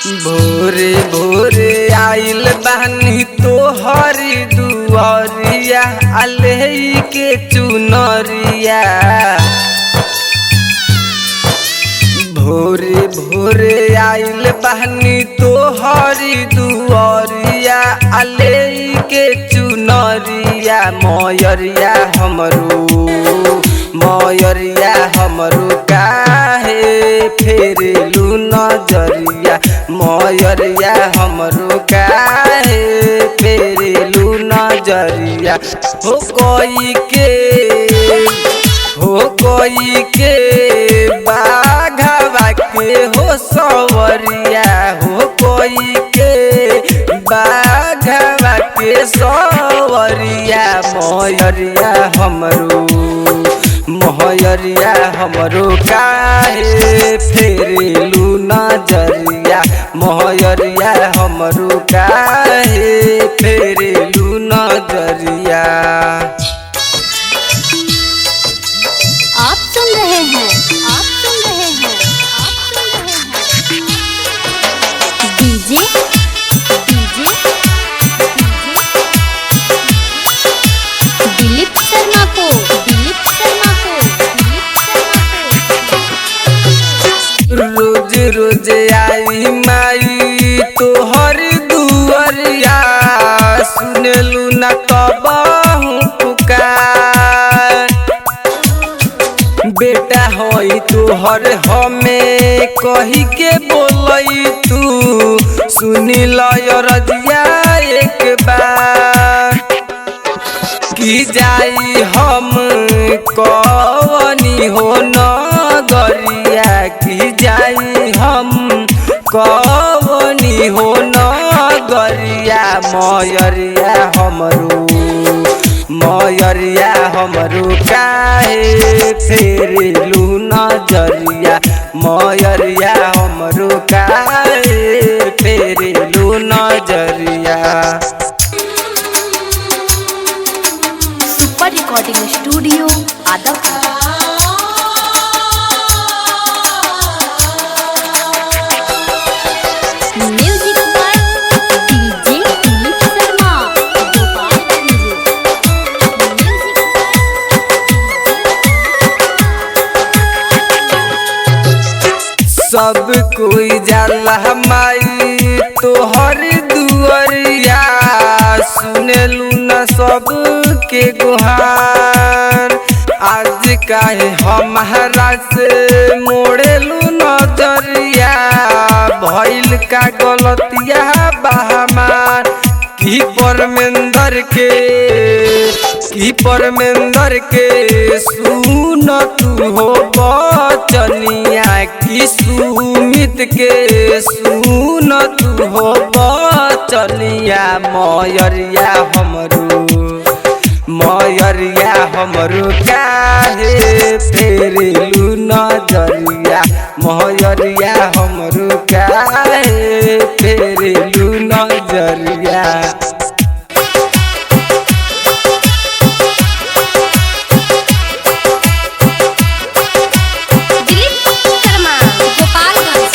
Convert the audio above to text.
भोरे भोरे आइल बानी तोहरी दुआरिया अलही के चुनरिया। भोरे भोरे आइल बानी तोहरी दुआरिया अलही के चुनरिया। मयरिया हमरू काहे फेरेलू नजरिया। मयरिया हमरू काहे फेरेलू नजरिया। हो कोई के बाघवा के हो सवरिया। हो कोई के बाघवा के सवरिया। मयरिया हमरू काहे फेरेलू नजरिया। मयरिया हमरू काहे फेरेलू नजरिया। आप सुन रहे हैं डीजे दिलीप शर्मा को। रोज रोज आई माई तोहर दुआरिया सुनलू न कबहू पुकार। बेटा होई तोहर हमें कही के बोलई तू सुनी लयरजिया एक बार। की जाई हम कवनी हो नगरिया। की जाई हम कवनी हो नगरिया। मयरिया हमरू काहे फेरेलू नजरिया। मयरिया हमरू काहे फेरेलू नजरिया। Super recording studio Adampur. Music पर डीजे दिलीप शर्मा गोपालगंज। सब कोई जाला माई तोहर दुआरिया सुनेलू न सब के गुहार। आज काहे हमारा से मोड़ेलू नजरिया। भइल का गलतिया बहमार। की परमेंदर के सुन तू हो बचनिया। की सुमित के सुन तू हो बचनिया। मयरिया हमरू काहे फेरेलू नजरिया। मयरिया हमरू काहे फेरेलू नजरिया। दिलीप शर्मा गोपालगंज।